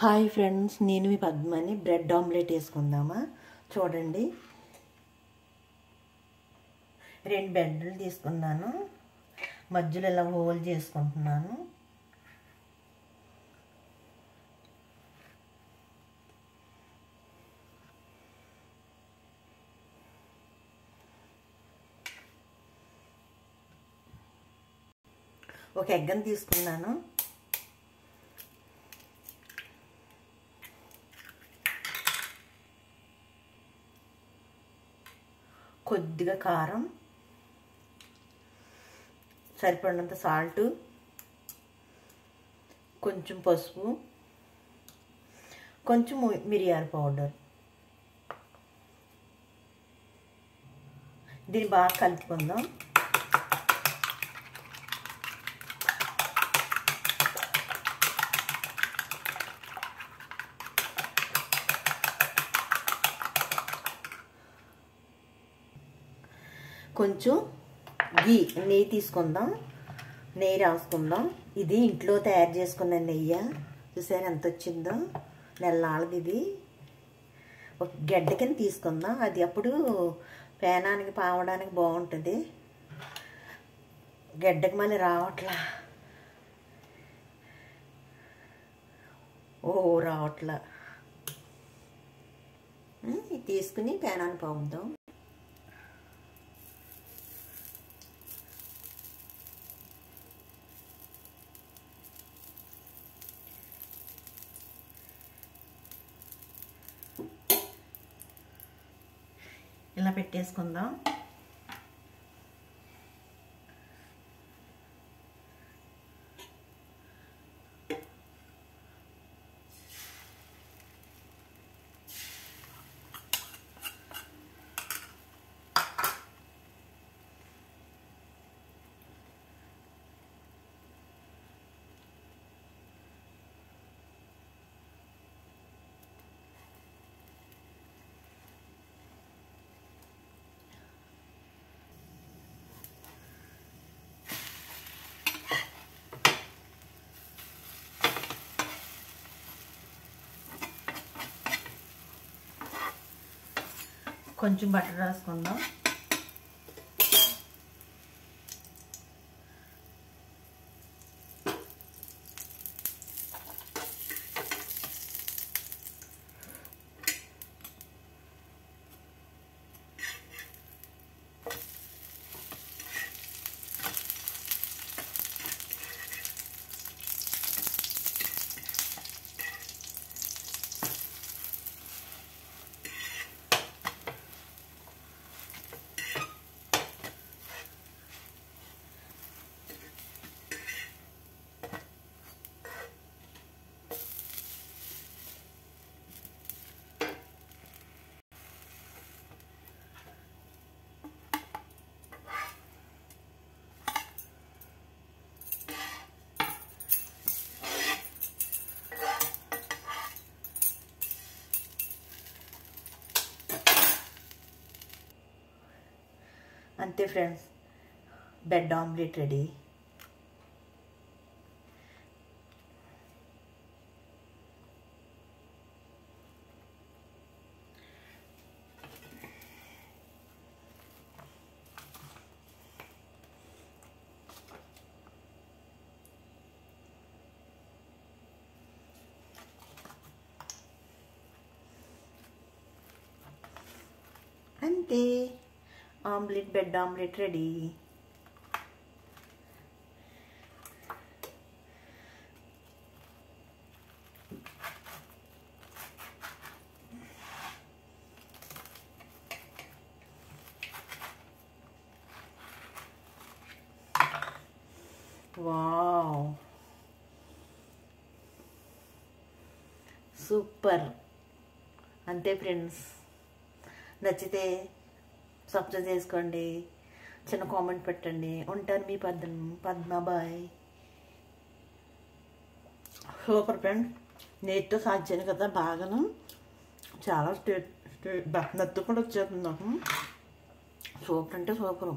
Hi friends, నేను మీ పద్మని. Bread omelette వేసుకుందామా? చూడండి, 2 బ్రెడ్లు తీసుకున్నాను. మధ్యలో ఇలా హోల్ చేసుకుంటున్నాను. ఒక ఎగ్గని తీసుకున్నాను. కొద్దిగా కారం, సరిపడినంత సాల్ట్, కొంచెం పసుపు, కొంచెం మిరియాల పౌడర్. దీన్ని బాగా కలుపుకుందాం. కొంచెం నెయ్యి తీసుకుందాం. నెయ్యి రాసుకుందాం. ఇది ఇంట్లో తయారు చేసుకున్న నెయ్యి. చూసారు ఎంత వచ్చిందో? నెల్లాళ్ళది ఇది. ఒక గడ్డ కింద తీసుకుందాం. అది అప్పుడు పేనానికి పావడానికి బాగుంటుంది. గడ్డకి మళ్ళీ రావట్లా. రావట్లా. ఇది తీసుకుని పేనాన్ని పావుద్దాం. ఇలా పెట్టేసుకుందాం. కొంచెం బటర్ రాసుకుందాం. అంతే ఫ్రెండ్స్, బ్రెడ్ ఆమ్లెట్ రెడీ. అంతే, bread omelette ready. Wow, super. అంతే ఫ్రెండ్స్, నచ్చితే సబ్స్క్రైబ్ చేసుకోండి, చిన్న కామెంట్ పెట్టండి. ఉంటాను మీ పద్మ. బాయ్. సూపర్ ఫ్రెండ్స్, నేతితో సాధ్యాను కదా బాగాను. చాలా నత్తు కూడా వచ్చేస్తుంది నాకు. సూపర్ అంటే సూపరు.